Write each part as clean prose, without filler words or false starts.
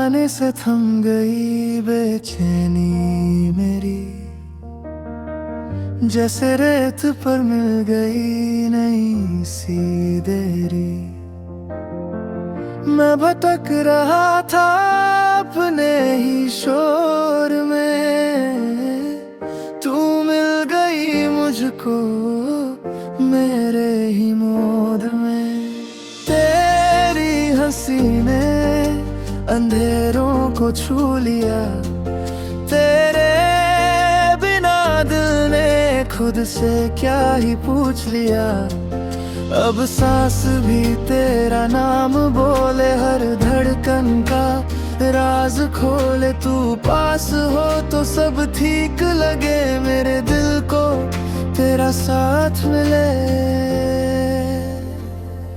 आने से थम गई बेचैनी मेरी, जैसे रेत पर मिल गई नई सी देरी। मैं भटक रहा था अपने ही शोर में, तू मिल गई मुझको मेरे ही मोद में। तेरी हंसी ने अंधेरों को छू लिया, तेरे बिना दिल ने खुद से क्या ही पूछ लिया। अब सांस भी तेरा नाम बोले, हर धड़कन का राज खोले। तू पास हो तो सब ठीक लगे, मेरे दिल को तेरा साथ मिले।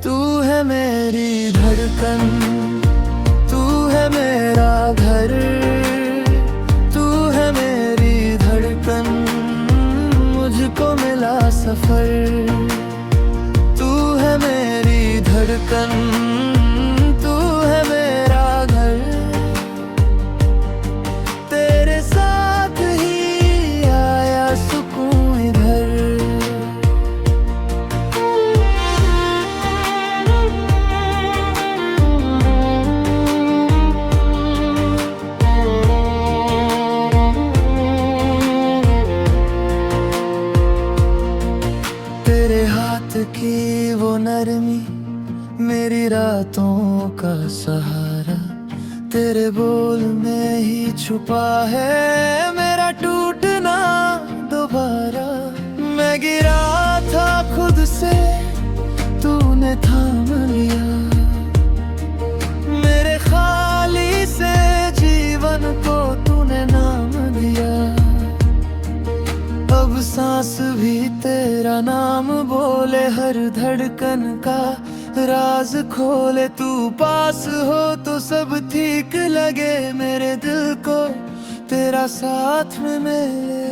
तू है मेरी धड़कन, तू है मेरा घर, तू है मेरी धड़कन, मुझको मिला सफर। तू है मेरी धड़कन, तू है मेरा घर, तेरे साथ ही आया सुकून इधर। तेरे हाथ की वो नरमी मेरी रातों का सहारा, तेरे बोल में ही छुपा है मेरा टूटना दोबारा। मैं गिरा था खुद से, तूने थाम लिया, मेरे खाली से जीवन को तूने नाम दिया। अब सांस भी तेरा नाम बोले, हर धड़कन का राज खोले। तू पास हो तो सब ठीक लगे, मेरे दिल को तेरा साथ में मिले।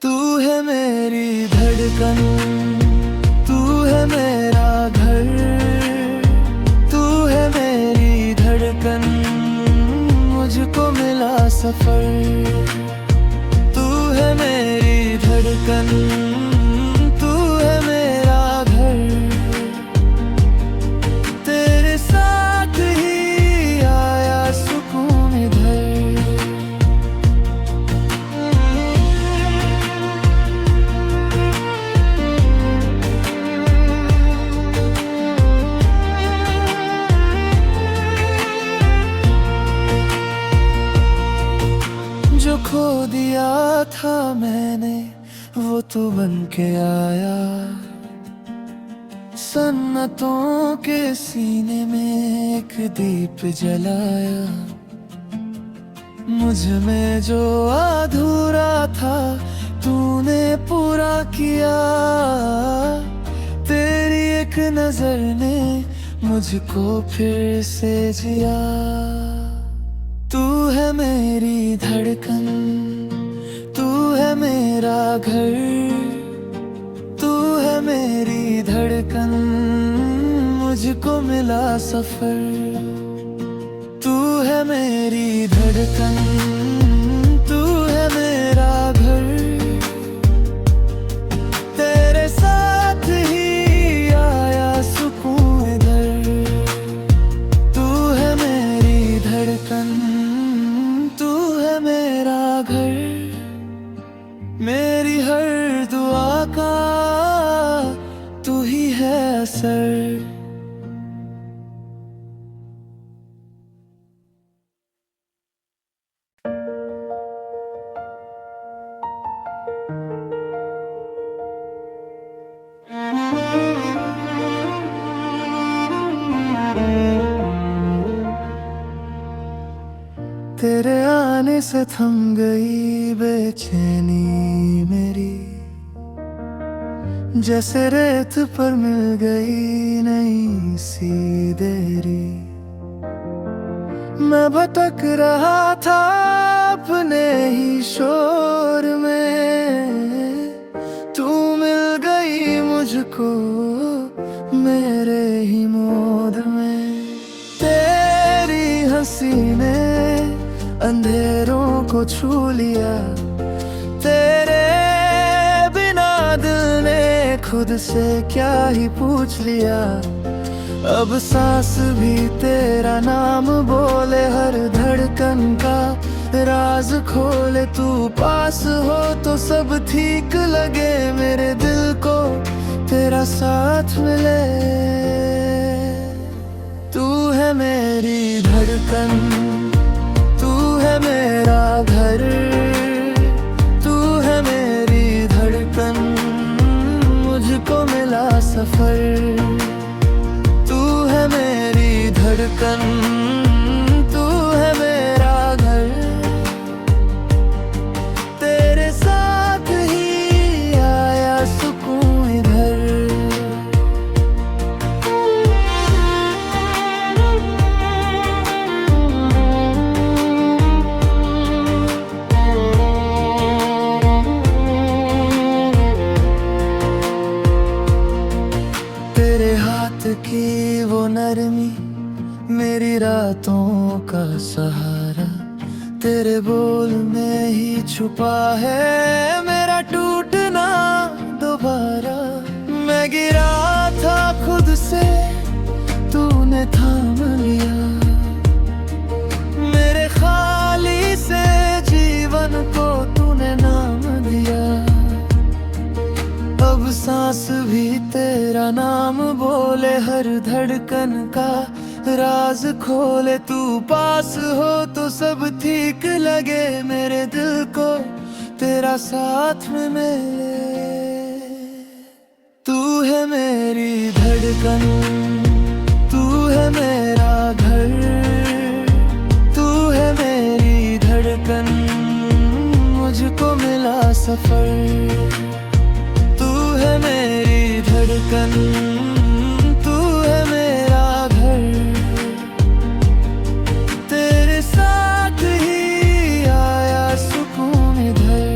तू है मेरी धड़कन, तू है मेरा घर, तू है मेरी धड़कन, मुझको मिला सफर। तू है मेरी धड़कन, तू है मेरा घर, तेरे साथ ही आया सुकून इधर। जो खो दिया था मैंने वो तू बन के आया, सन्नतों के सीने में एक दीप जलाया। मुझ में जो अधूरा था तूने पूरा किया, तेरी एक नजर ने मुझको फिर से जिया। तू है मेरी धड़कन, तू है मेरा घर, तू है मेरी धड़कन, मुझको मिला सफर। तू है मेरी धड़कन, तू है मेरा घर, तेरे साथ ही आया सुकून इधर। तू है मेरी धड़कन, तू है मेरा घर, मेरी हर दुआ का तू ही है असर। तेरे आने से थम गई बेचैनी मेरी, जैसे रेत पर मिल गई नई सी देरी। मैं भटक रहा था अपने ही शोर में, तू मिल गई मुझको मेरे ही मोद में। तेरी हंसी ने अंधेरों को छू लिया। तेरे बिना दिल ने खुद से क्या ही पूछ लिया। अब सांस भी तेरा नाम बोले, हर धड़कन का राज खोले। तू पास हो तो सब ठीक लगे, मेरे दिल को तेरा साथ मिले। तू है मेरी धड़कन, तू है मेरा घर, तू है मेरी धड़कन, मुझको मिला सफर। तू है मेरी धड़कन, तू है मेरा घर, तेरे साथ ही आया सुकून इधर। तेरे हाथ की वो नरमी मेरी रातों का सहारा, तेरे बोल में ही छुपा है मेरा टूटना दोबारा। मैं गिरा था खुद से, तूने थाम लिया, मेरे खाली से जीवन को तूने नाम दिया। अब सांस भी तेरा नाम बोले, हर धड़कन का राज खोले। तू पास हो तो सब ठीक लगे, मेरे दिल को तेरा साथ में मिले। तू है मेरी धड़कन, तू है मेरा घर, तू है मेरी धड़कन, मुझको मिला सफर। तू है मेरी धड़कन, तू है मेरा घर, तेरे साथ ही आया सुकून इधर।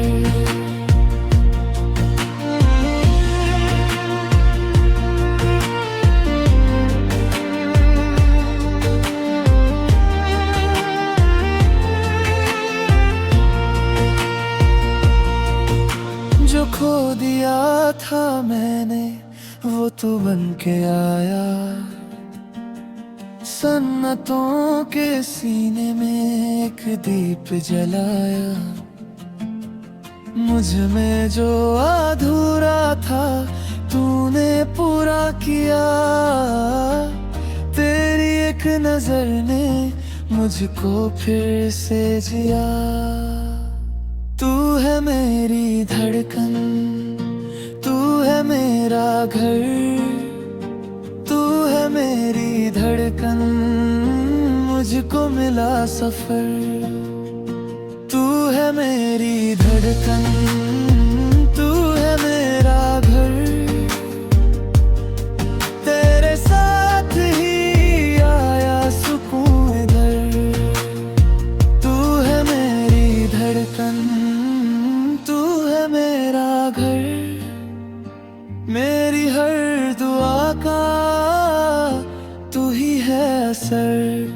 जो खो दिया था मैंने वो तू बन के आया, सन्नतों के सीने में एक दीप जलाया। मुझ में जो अधूरा था तूने पूरा किया, तेरी एक नजर ने मुझको फिर से जिया। तू है मेरी धड़कन, तू है मेरा घर, तू है मेरी धड़कन, मुझको मिला सफर। तू है मेरी धड़कन, तू है मेरा घर, तेरे साथ ही आया सुकून इधर। तू है मेरी धड़कन, तू है मेरा घर, मेरी हर दुआ का तू ही है असर।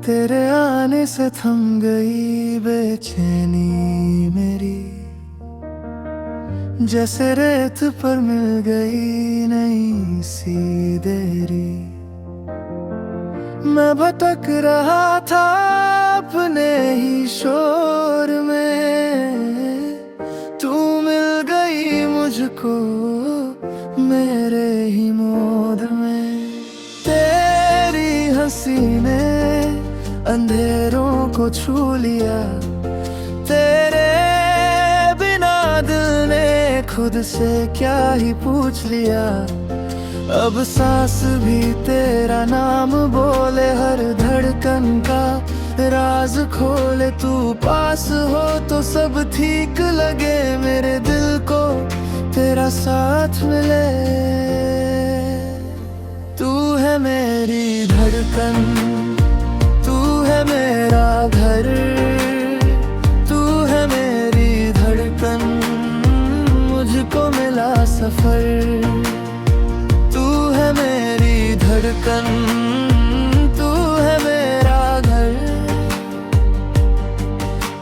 तेरे आने से थम गई बेचैनी मेरी, जैसे रेत पर मिल गई नई सी देरी। मैं भटक रहा था अपने ही शोर में, तू मिल गई मुझको मेरे ही मोद में। तेरी हंसी ने अंधेरों को छू लिया, तेरे बिना दिल ने खुद से क्या ही पूछ लिया। अब सांस भी तेरा नाम बोले, हर धड़कन का राज खोले। तू पास हो तो सब ठीक लगे, मेरे दिल को तेरा साथ मिले। धड़कन, तू है मेरा घर,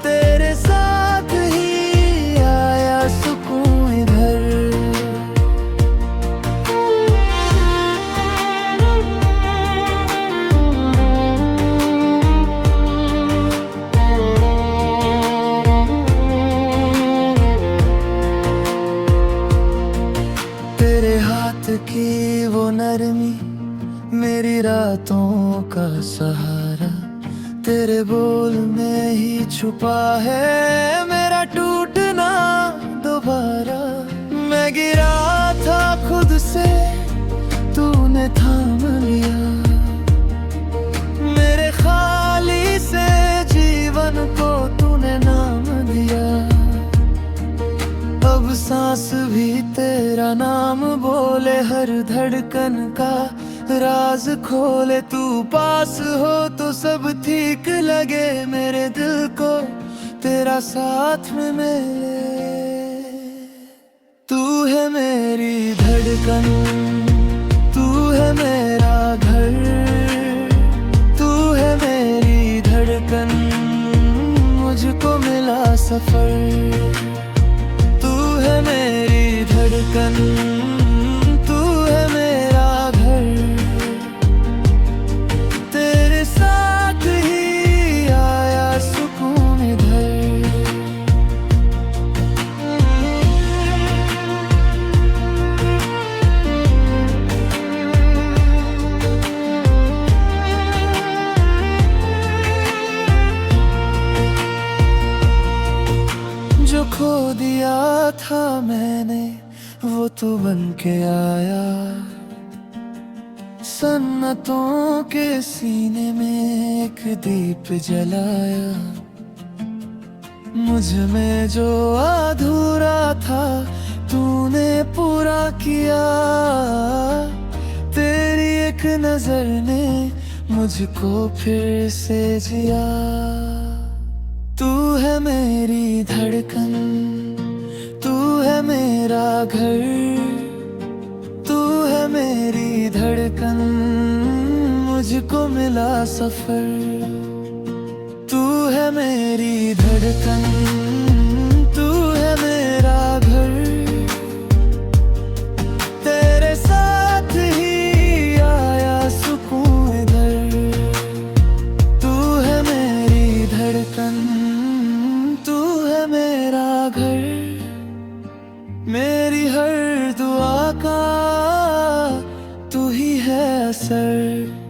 तेरे साथ ही आया सुकून इधर। तेरे हाथ की वो नरमी मेरी रातों का सहारा, तेरे बोल में ही छुपा है मेरा टूटना दोबारा। मैं गिरा था खुद से, तूने थाम लिया, मेरे खाली से जीवन को तूने नाम दिया। अब सांस भी तेरा नाम बोले, हर धड़कन का राज खोले। तू पास हो तो सब ठीक लगे मेरे दिल को, तेरा साथ में मिले। तू है मेरी धड़कन, तू है मेरा घर, तू है मेरी धड़कन, मुझको मिला सफर। तू है मेरी धड़कन, तू है मेरा घर, तेरे साथ ही आया सुकून इधर। जो खो दिया था मैंने वो तू बन के आया, सन्नतों के सीने में एक दीप जलाया। मुझ में जो अधूरा था तूने पूरा किया, तेरी एक नजर ने मुझको फिर से जिया। तू है मेरी धड़कन, तू है मेरा घर, तू है मेरी धड़कन, मुझको मिला सफर। तू है मेरी धड़कन, तू है मेरा घर, तेरे साथ ही आया सुकून इधर। तू है मेरी धड़कन, तू है मेरा घर, मेरी हर दुआ का तू ही है असर।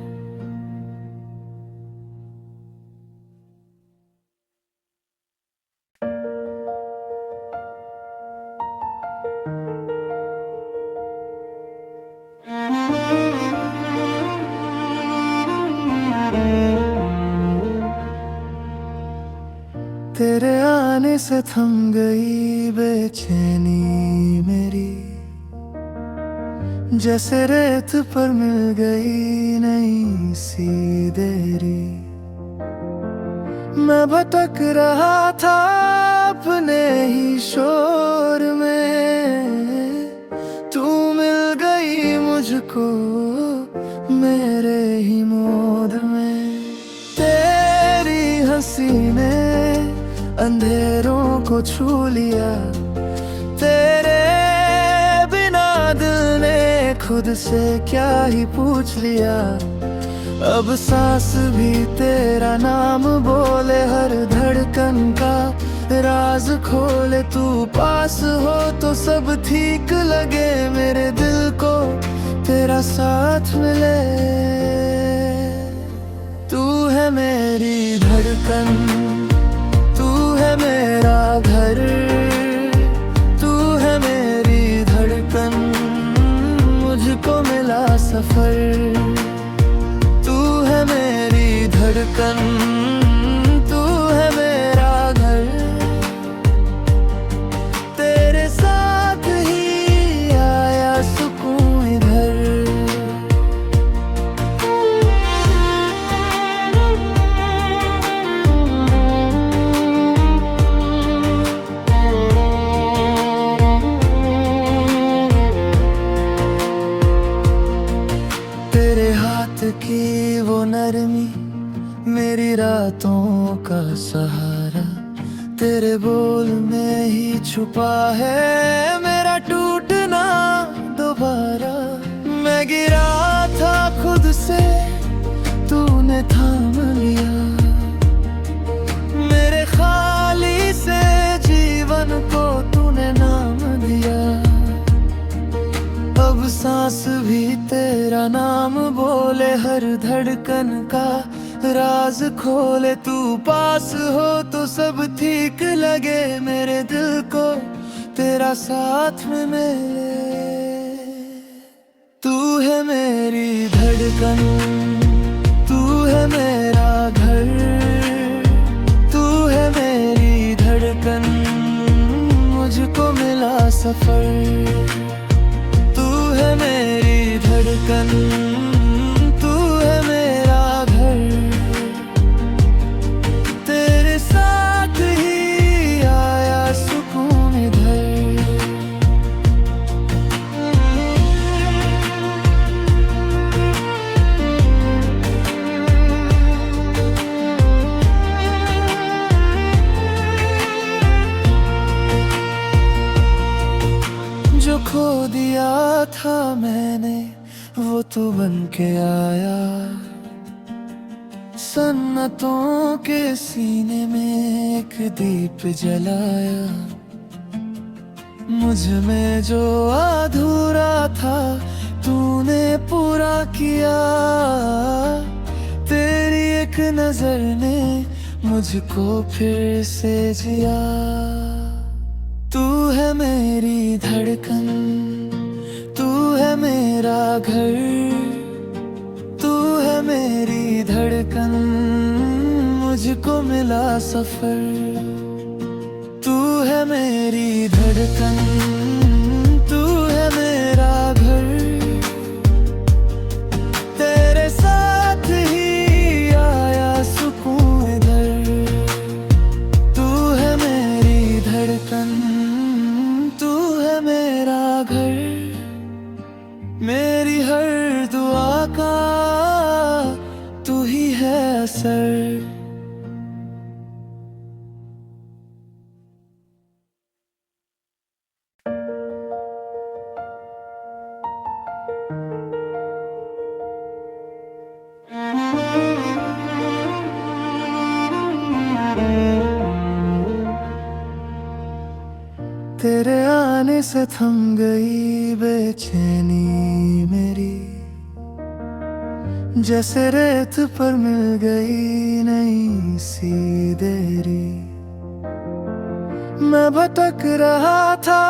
तेरे आने से थम गई बेचैनी मेरी, जैसे रेत पर मिल गई नई सी देरी। मैं भटक रहा था अपने ही शोर में, तू मिल गई मुझको मेरे ही मोद में। तेरी हंसी ने अंधेरों को छू लिया, तेरे बिना दिल ने खुद से क्या ही पूछ लिया। अब सांस भी तेरा नाम बोले, हर धड़कन का राज खोले। तू पास हो तो सब ठीक लगे मेरे दिल को, तेरा साथ मिले। तू है मेरी धड़कन, तू है मेरा घर, तू है मेरी धड़कन, मुझको मिला सफर। तू है मेरी धड़कन, तू है मेरा घर, तेरे साथ ही आया सुकून इधर। तेरे हाथ की वो नरमी मेरी रातों का सहारा, तेरे बोल में ही छुपा है मेरा टूटना दोबारा। मैं गिरा था खुद से, तूने थाम लिया मेरे खाली से जीवन को, तूने नाम दिया। अब सांस भी तेरा नाम बोले, हर धड़कन का राज खोले। तू पास हो तो सब ठीक लगे मेरे दिल को, तेरा साथ में मिले। तू है मेरी धड़कन, तू है मेरा घर, तू है मेरी धड़कन, मुझको मिला सफर। तू है मेरी धड़कन, तू है मेरा घर, तेरे साथ ही आया सुकून इधर। जो खो दिया था मैंने वो तो बन के आया, सन्नतों के सीने में एक दीप जलाया। मुझ में जो अधूरा था तूने पूरा किया, तेरी एक नजर ने मुझको फिर से जिया। तू है मेरी धड़कन, तू है मेरा घर, तू है मेरी धड़कन, मुझको मिला सफर। तू है मेरी धड़कन, तू है मेरा घर, तेरे साथ ही आया सुकून इधर। तू है मेरी धड़कन, तू है मेरा घर, मेरी हर दुआ का तू ही है असर। तेरे आने से थम गई बेचैनी मेरी, जैसे रेत पर मिल गई नई सी देरी। मैं भटक रहा था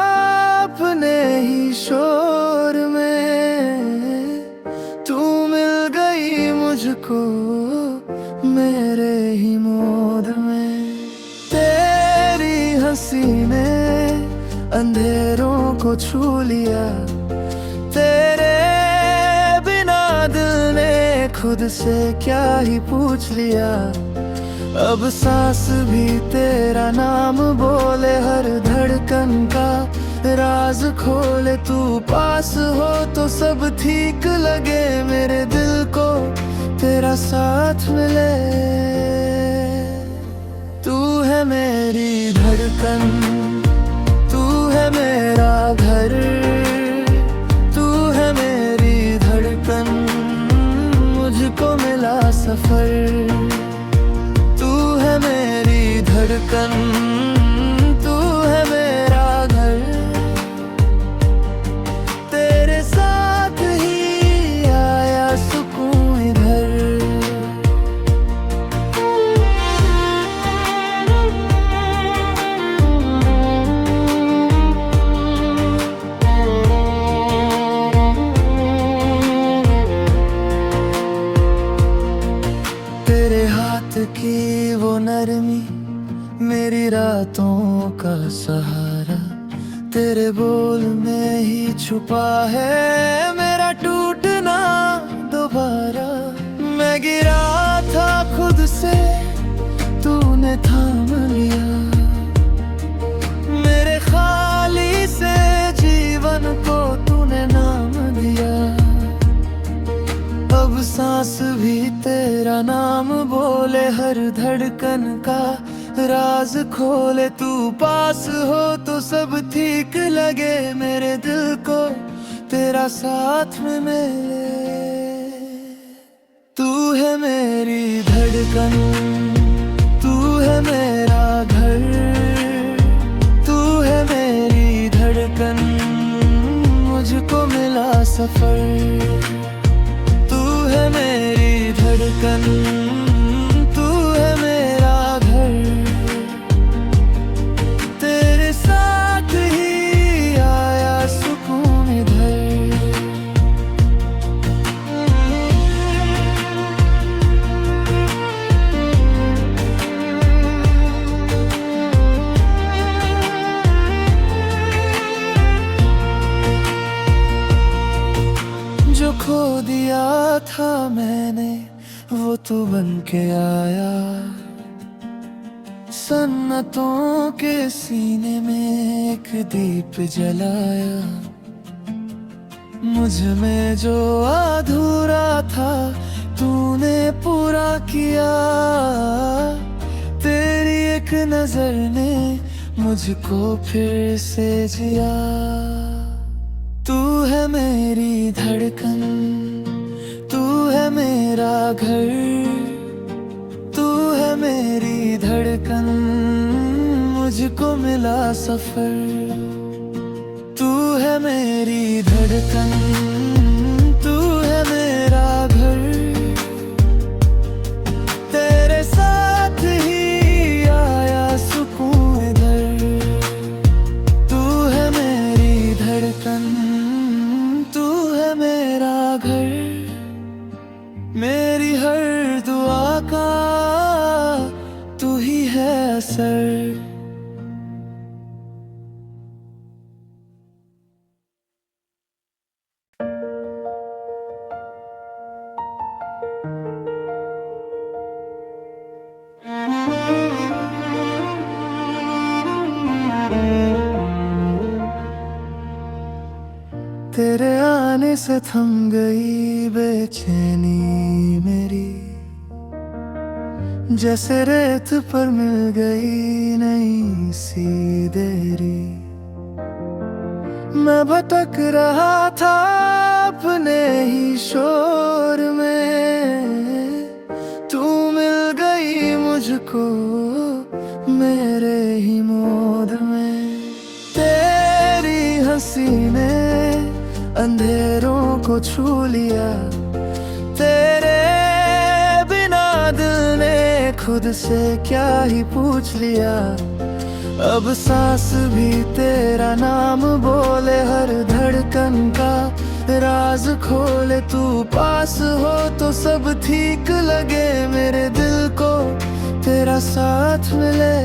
अपने ही शोर में, तू मिल गई मुझको मेरे ही मोद में। तेरी हंसी ने अंधेरों को छू लिया, तेरे बिना दिल ने खुद से क्या ही पूछ लिया। अब सांस भी तेरा नाम बोले, हर धड़कन का राज खोले। तू पास हो तो सब ठीक लगे मेरे दिल को, तेरा साथ मिले। तू है मेरी धड़कन, तू है मेरा घर, तू है मेरी धड़कन, मुझको मिला सफर। तू है मेरी धड़कन, तू है मेरा घर, तेरे साथ ही आया सुकून इधर। की वो नरमी मेरी रातों का सहारा, तेरे बोल में ही छुपा है मेरा टूटना दोबारा। मैं गिरा था खुद से, तूने थाम लिया मेरे खाली से जीवन को, तूने नाम दिया। तेरा नाम बोले, हर धड़कन का राज खोले। तू पास हो तो सब ठीक लगे मेरे दिल को, तेरा साथ में मिले। तू है मेरी धड़कन, तू है मेरा घर, तू है मेरी धड़कन, मुझको मिला सफर। तू है मेरी धड़कन, तू है मेरा घर, तेरे साथ ही आया सुकून इधर। जो खो दिया था मैंने वो तू बन के आया, सन्नतों के सीने में एक दीप जलाया। मुझ में जो अधूरा था तूने पूरा किया, तेरी एक नजर ने मुझको फिर से जिया। तू है मेरी धड़कन, तू है मेरा घर, तू है मेरी धड़कन, मुझको मिला सफर। तू है मेरी धड़कन, तू है मेरा घर, तेरे साथ ही आया सुकून इधर। तू है मेरी धड़कन, तू है मेरा घर, मेरी हर दुआ का तू ही है असर। तेरे आने से थम गई बेचैनी मेरी, जैसे रेत पर मिल गई नई सी देरी। मैं भटक रहा था अपने ही शोर में, तू मिल गई मुझको मेरे ही मोद में। तेरी हंसी ने अंधेरों को छू लिया, तेरे बिना दिल ने खुद से क्या ही पूछ लिया। अब सांस भी तेरा नाम बोले, हर धड़कन का राज खोले। तू पास हो तो सब ठीक लगे मेरे दिल को, तेरा साथ मिले।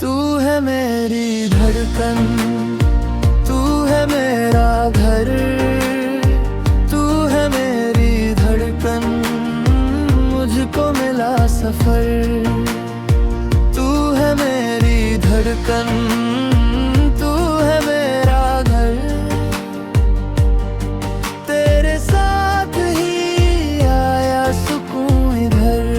तू है मेरी धड़कन, तू है मेरा घर, तू है मेरी धड़कन, मुझको मिला सफर। तू है मेरी धड़कन, तू है मेरा घर, तेरे साथ ही आया सुकून इधर।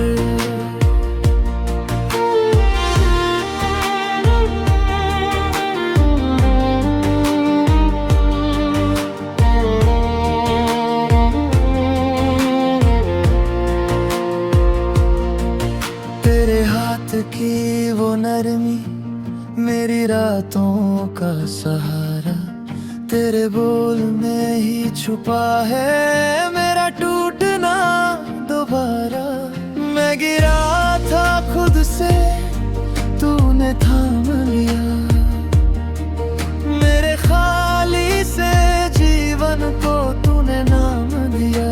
तेरे हाथ की वो नरमी मेरी रातों का सहारा, तेरे बोल में ही छुपा है मेरा टूटना दोबारा। मैं गिरा था खुद से तूने थाम लिया, मेरे खाली से जीवन को तूने नाम दिया।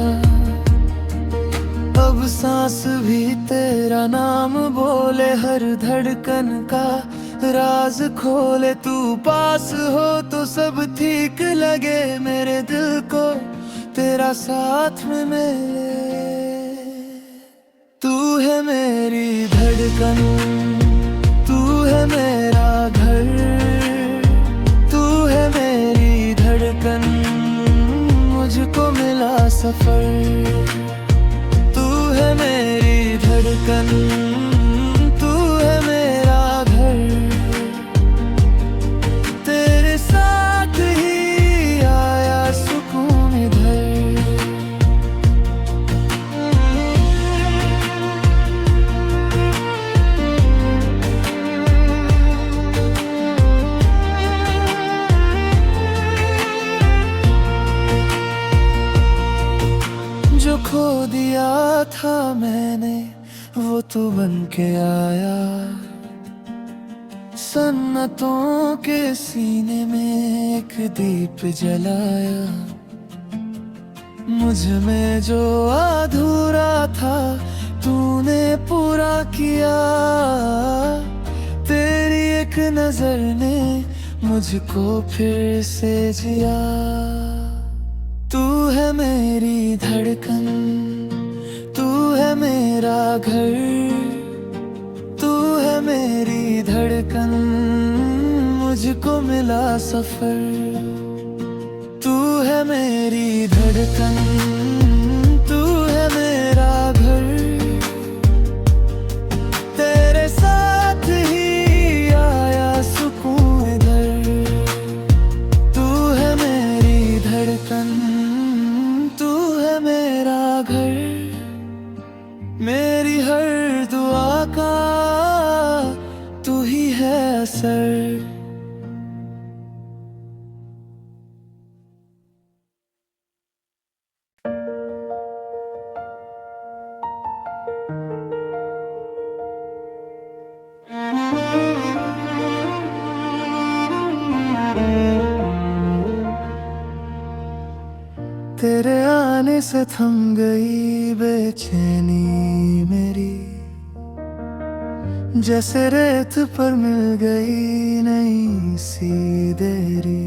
अब सांस भी तेरा नाम बोले, हर धड़कन का राज खोले। तू पास हो तो सब ठीक लगे मेरे दिल को, तेरा साथ में मिले। तू है मेरी धड़कन, तू है मेरा घर, तू है मेरी धड़कन, मुझको मिला सफर। तू है मेरी धड़कन, तू है मेरा घर, तेरे साथ ही आया सुकून इधर। जो खो दिया था मैंने वो तू बन के आया, सन्नतों के सीने में एक दीप जलाया। मुझ में जो अधूरा था तूने पूरा किया, तेरी एक नजर ने मुझको फिर से जिया। तू है मेरी धड़कन, तू है मेरा घर, तू है मेरी धड़कन, मुझको मिला सफर। तू है मेरी धड़कन, तू है मेरा घर, तेरे साथ ही आया सुकून इधर। तू है मेरी धड़कन, तू है मेरा घर, मेरी हर दुआ का तू ही है असर। तेरे आने से थम गई बेचैनी मेरी, जैसे रेत पर मिल गई नई सी देरी।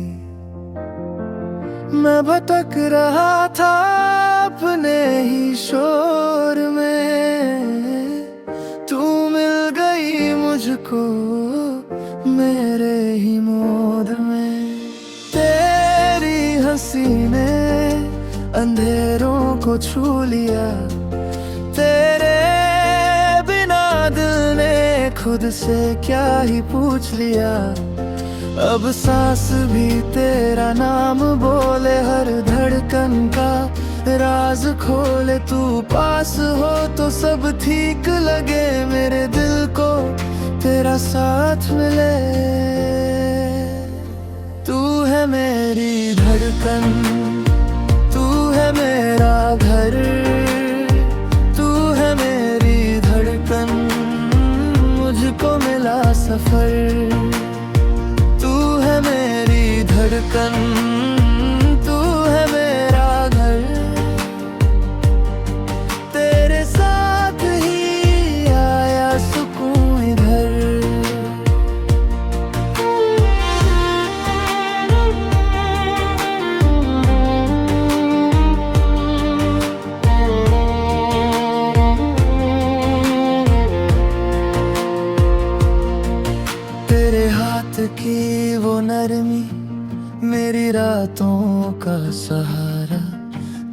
मैं भटक रहा था अपने ही शोर में, तू मिल गई मुझको मेरे ही मोद में। तेरी हंसी ने अंधेरों को छू लिया, तेरे बिना दिल ने खुद से क्या ही पूछ लिया। अब सांस भी तेरा नाम बोले, हर धड़कन का राज खोले। तू पास हो तो सब ठीक लगे, मेरे दिल को तेरा साथ मिले। तू है मेरी धड़कन, तू है मेरा घर, तू है मेरी धड़कन, मुझको मिला सफर। तू है मेरी धड़कन, तू है मेरा घर, तेरे साथ ही आया सुकून इधर। तेरे हाथ की वो नरमी मेरी रातों का सहारा,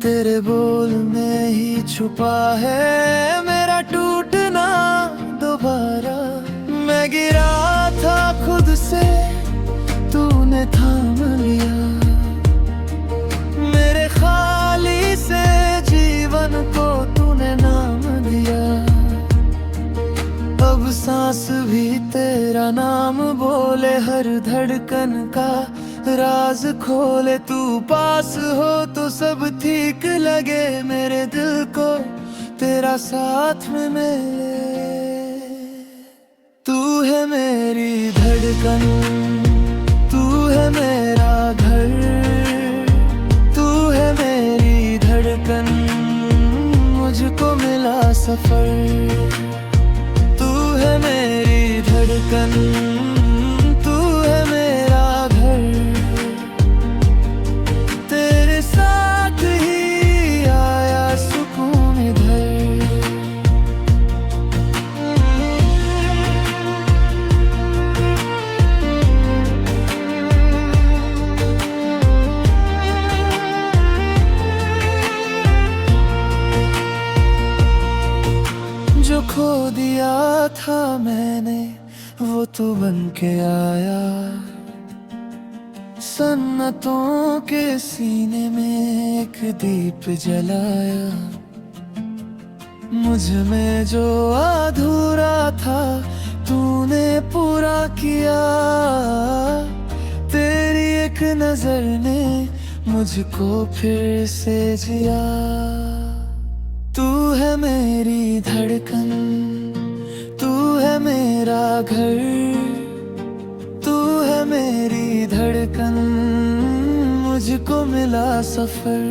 तेरे बोल में ही छुपा है मेरा टूटना दोबारा। मैं गिरा था खुद से, तूने थाम लिया, मेरे खाली से जीवन को तूने नाम दिया। अब सांस भी तेरा नाम बोले, हर धड़कन का राज खोले। तू पास हो तो सब ठीक लगे, मेरे दिल को तेरा साथ में मिले। तू है मेरी धड़कन, तू है मेरा घर, तू है मेरी धड़कन, मुझको मिला सफर। तू है मेरी धड़कन, तू है मेरा घर, तेरे साथ ही आया सुकून इधर। दिया था मैंने वो तो बन के आया, सन्नतों के सीने में एक दीप जलाया। मुझ में जो अधूरा था तूने पूरा किया, तेरी एक नजर ने मुझको फिर से जिया। तू है मेरी धड़कन, तू है मेरा घर, तू है मेरी धड़कन, मुझको मिला सफर।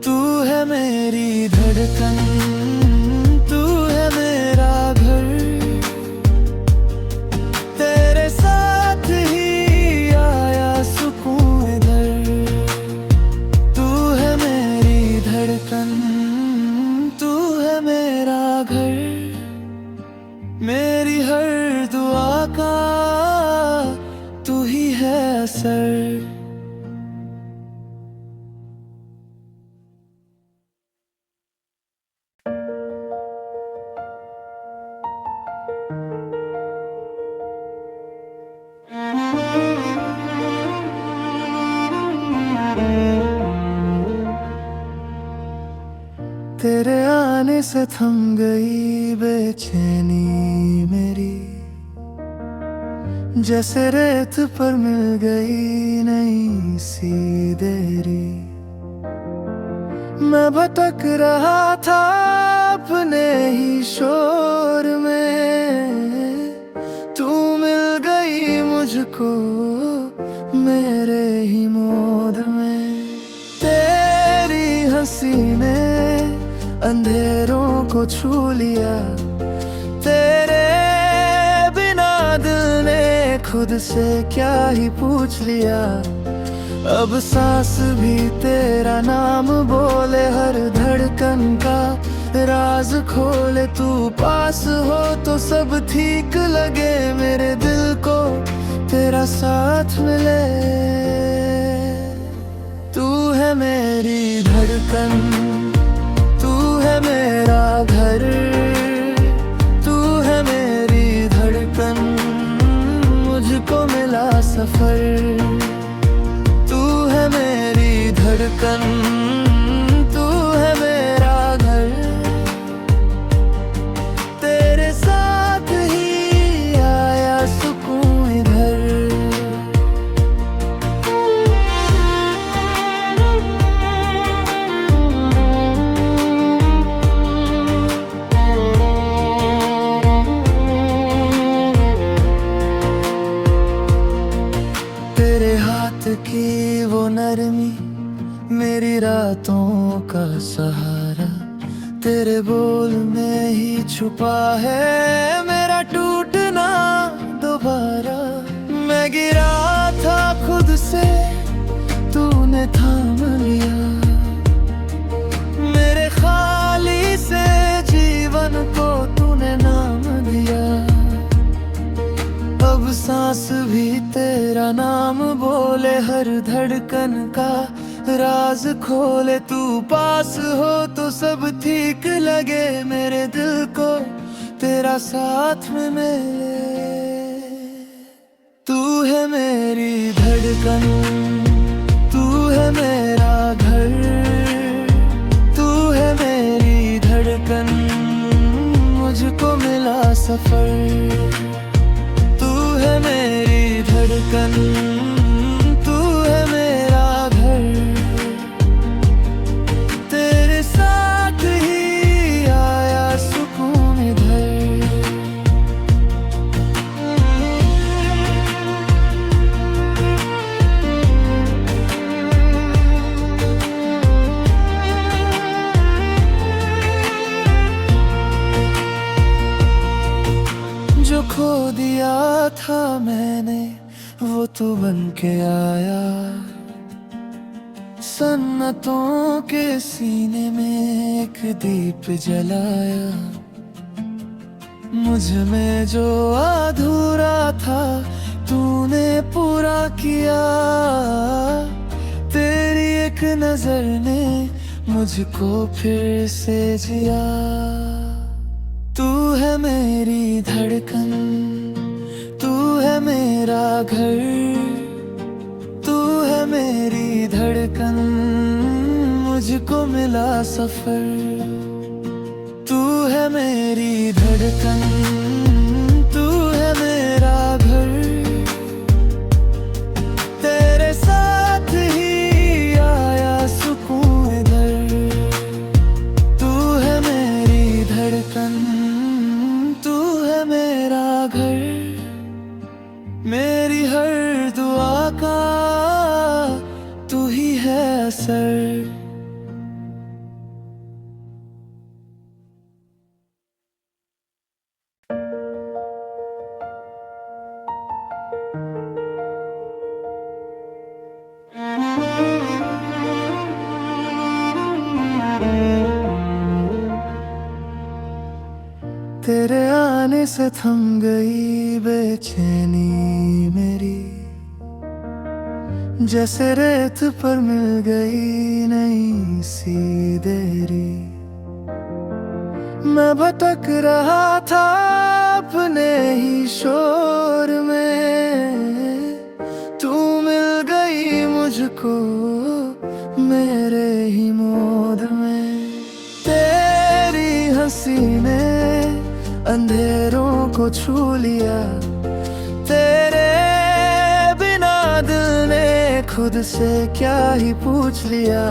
तू है मेरी धड़कन, तू है मेरा घर, तेरे साथ ही आया सुकून इधर। तू है मेरी धड़कन, तू है मेरा घर, मेरी हर दुआ का तू ही है असर। तेरे आने से थम गई बेचैनी मेरी, जैसे रेत पर मिल गई नई सी देरी। मैं भटक रहा था अपने ही शोर में, तू मिल गई मुझको मेरे ही मोद में। तेरी हंसी ने अंधेरों को छू लिया, तेरे बिना दिल ने खुद से क्या ही पूछ लिया। अब सांस भी तेरा नाम बोले, हर धड़कन का राज खोले। तू पास हो तो सब ठीक लगे, मेरे दिल को तेरा साथ मिले। तू है मेरी धड़कन, तू है मेरा घर, तू है मेरी धड़कन, मुझको मिला सफर। तू है मेरी धड़कन, तू है मेरा घर, तेरे साथ ही आया सुकून इधर। तेरे हाथ की वो नरमी मेरी रातों का सहारा, तेरे बोल में ही छुपा है मेरा टूटना दोबारा। मैं गिरा था खुद से तूने थाम लिया, मेरे खाली से जीवन को तूने नाम दिया। अब सांस भी तेरा नाम बोले, हर धड़कन का राज खोले। तू पास हो तो सब ठीक लगे, मेरे दिल को तेरा साथ में मिले। तू है मेरी धड़कन, तू है मेरा घर, तू है मेरी धड़कन, मुझको मिला सफर। तू है मेरी धड़कन, तू है मेरा घर, तेरे साथ ही आया सुकून इधर। जो खो दिया था मैंने वो तो बन के आया, सन्नतों के सीने में एक दीप जलाया। मुझ में जो अधूरा था तूने पूरा किया, तेरी एक नजर ने मुझको फिर से जिया। तू है मेरी धड़कन, तू है मेरा घर, तू है मेरी धड़कन, मुझको मिला सफर। तू है मेरी धड़कन, तू है मेरा घर, तेरे साथ ही आया सुकून इधर। तू है मेरी धड़कन, तू है मेरा घर, मेरी हर दुआ का तू ही है असर। तेरे आने से थम गई बेचैनी मेरी, जैसे रेत पर मिल गई नई सी देरी। मैं भटक रहा था अपने ही शोर में, तू मिल गई मुझको मेरे ही मोद में। तेरी हंसी ने अंधेरों को छू लिया, तेरे बिना दिल ने खुद से क्या ही पूछ लिया।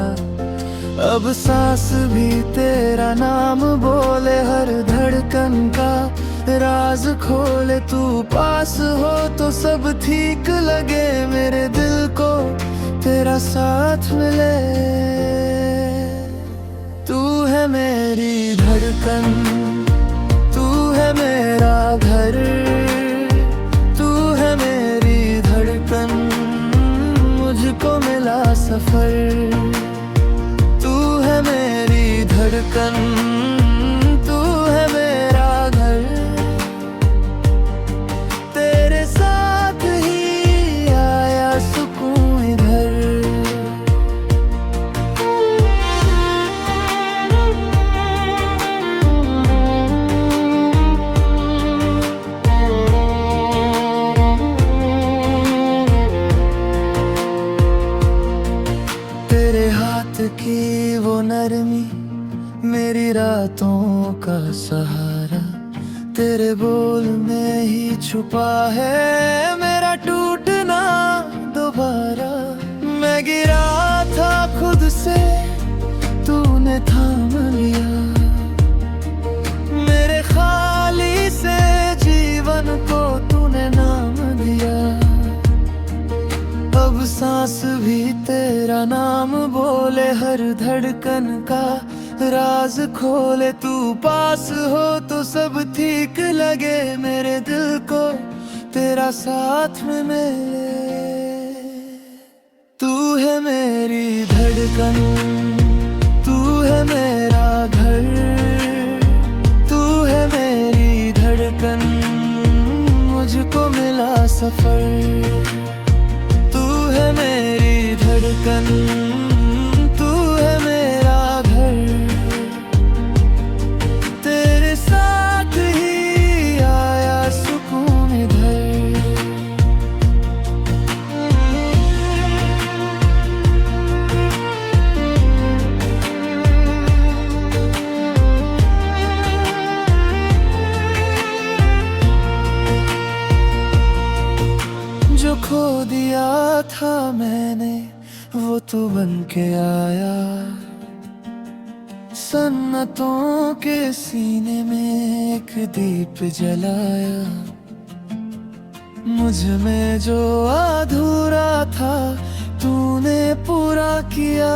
अब सांस भी तेरा नाम बोले, हर धड़कन का राज खोले। तू पास हो तो सब ठीक लगे, मेरे दिल को तेरा साथ मिले। तू है मेरी धड़कन, तू है मेरा घर, तू है मेरी धड़कन, मुझको मिला सफर। तू है मेरी धड़कन, तू है मेरा घर, तेरे साथ ही आया सुकून इधर। तेरे हाथ की वो नरमी मेरी रातों का सहारा, तेरे बोल में ही छुपा है मेरा टूटना दोबारा। मैं गिरा था खुद से, तूने थाम लिया, मेरे खाली से जीवन को तूने नाम दिया। अब सांस भी तेरा नाम बोले, हर धड़कन का राज खोले। तू पास हो तो सब ठीक लगे, मेरे दिल को तेरा साथ में मिले। तू है मेरी धड़कन, तू है मेरा घर, तू है मेरी धड़कन, मुझको मिला सफर। तू है मेरी धड़कन, तू है मेरा घर, तेरे साथ ही आया सुकून इधर। जो खो दिया था मैंने वो तो बन के आया, सन्नतों के सीने में एक दीप जलाया। मुझ में जो अधूरा था तूने पूरा किया।